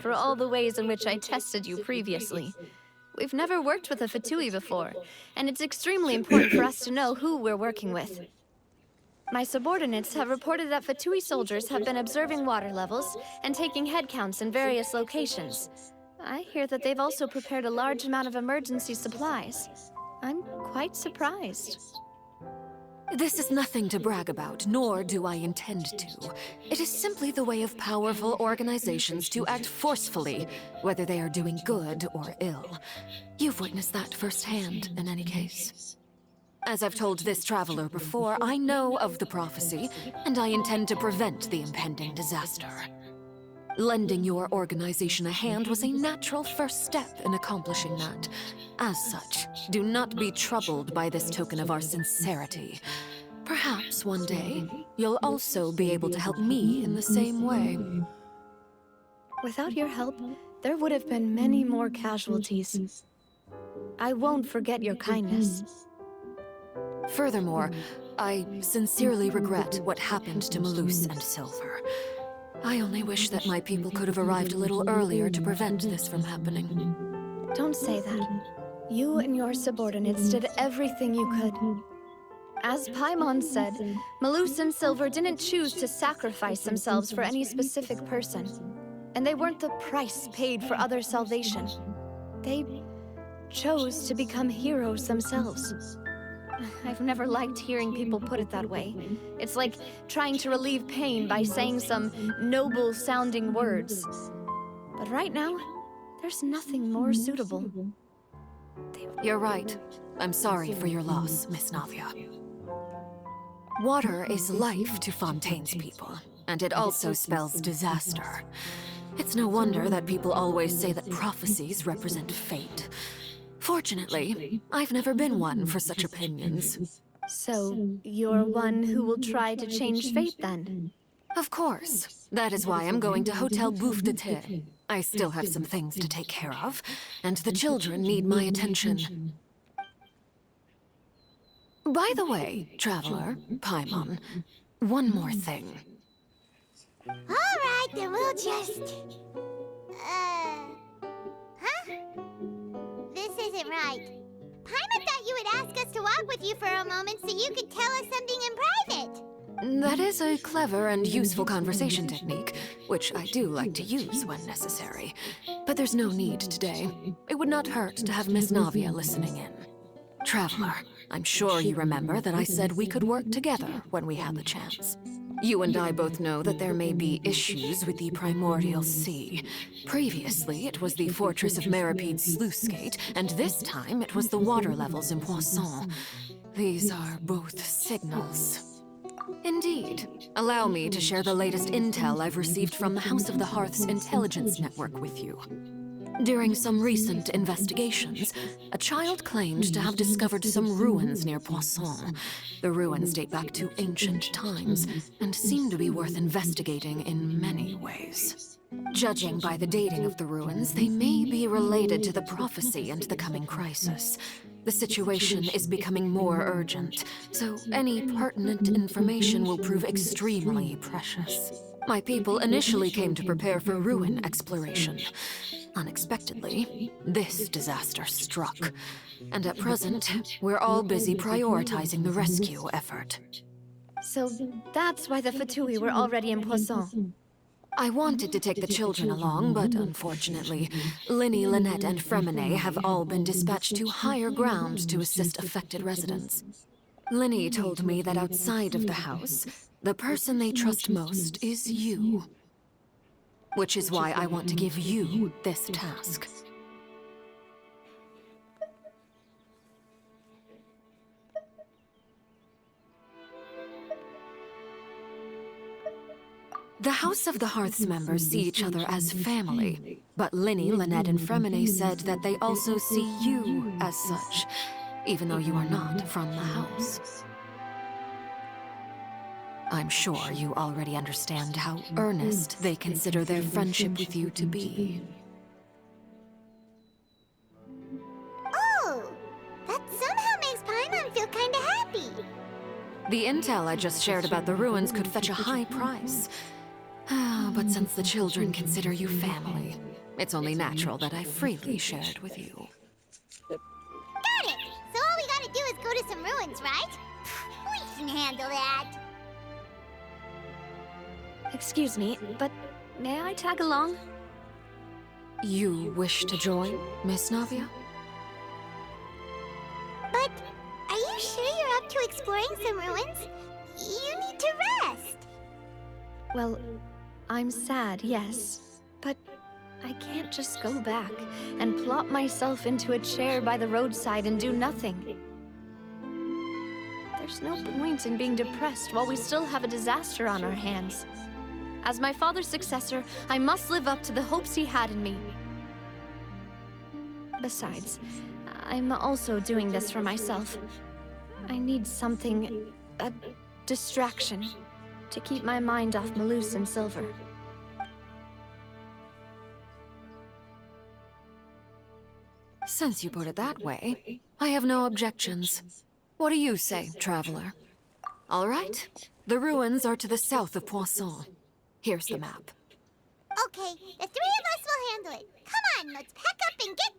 for all the ways in which I tested you previously. We've never worked with a Fatui before, and it's extremely important for us to know who we're working with. My subordinates have reported that Fatui soldiers have been observing water levels and taking head counts in various locations. I hear that they've also prepared a large amount of emergency supplies. I'm quite surprised. This is nothing to brag about, nor do I intend to. It is simply the way of powerful organizations to act forcefully, whether they are doing good or ill. You've witnessed that firsthand, in any case. As I've told this traveler before, I know of the prophecy, and I intend to prevent the impending disaster. Lending your organization a hand was a natural first step in accomplishing that. As such, do not be troubled by this token of our sincerity. Perhaps one day, you'll also be able to help me in the same way. Without your help, there would have been many more casualties. I won't forget your kindness. Furthermore, I sincerely regret what happened to Malus and Silver. I only wish that my people could have arrived a little earlier to prevent this from happening. Don't say that. You and your subordinates did everything you could. As Paimon said, Malus and Silver didn't choose to sacrifice themselves for any specific person. And they weren't the price paid for others' salvation. They chose to become heroes themselves. I've never liked hearing people put it that way. It's like trying to relieve pain by saying some noble-sounding words. But right now, there's nothing more suitable. You're right. I'm sorry for your loss, Miss Navia. Water is life to Fontaine's people, and it also spells disaster. It's no wonder that people always say that prophecies represent fate. Fortunately, I've never been one for such opinions. So, you're one who will try to change fate, then? Of course. That is why I'm going to Hotel Bouffe de Thé. I still have some things to take care of, and the children need my attention. By the way, Traveler, Paimon, one more thing. Alright, then we'll just... Huh? This isn't right. Paimon thought you would ask us to walk with you for a moment so you could tell us something in private. That is a clever and useful conversation technique, which I do like to use when necessary. But there's no need today. It would not hurt to have Miss Navia listening in. Traveler, I'm sure you remember that I said we could work together when we had the chance. You and I both know that there may be issues with the Primordial Sea. Previously, it was the Fortress of Meripede's sluice gate, and this time it was the water levels in Poisson. These are both signals. Indeed. Allow me to share the latest intel I've received from the House of the Hearth's intelligence network with you. During some recent investigations, a child claimed to have discovered some ruins near Poisson. The ruins date back to ancient times, and seem to be worth investigating in many ways. Judging by the dating of the ruins, they may be related to the prophecy and the coming crisis. The situation is becoming more urgent, so any pertinent information will prove extremely precious. My people initially came to prepare for ruin exploration. Unexpectedly, this disaster struck, and at present, we're all busy prioritizing the rescue effort. So that's why the Fatui were already in Poisson. I wanted to take the children along, but unfortunately, Linny, Lynette, and Fremine have all been dispatched to higher ground to assist affected residents. Linny told me that outside of the house, the person they trust most is you. Which is why I want to give you this task. The House of the Hearth's members see each other as family, but Linny, Lynette, and Fremine said that they also see you as such, even though you are not from the house. I'm sure you already understand how earnest they consider their friendship with you to be. Oh, that somehow makes Paimon feel kinda happy. The intel I just shared about the ruins could fetch a high price. But since the children consider you family, It's only natural that I freely shared with you. Got it! So all we gotta do is go to some ruins, right? We can handle that. Excuse me, but may I tag along? You wish to join, Miss Navia? But are you sure you're up to exploring some ruins? You need to rest. Well, I'm sad, yes. But I can't just go back and plop myself into a chair by the roadside and do nothing. There's no point in being depressed while we still have a disaster on our hands. As my father's successor, I must live up to the hopes he had in me. Besides, I'm also doing this for myself. I need something, a distraction, to keep my mind off Malus and Silver. Since you put it that way, I have no objections. What do you say, traveler? All right. The ruins are to the south of Poisson. Here's the map. Okay, the three of us will handle it. Come on, let's pack up and get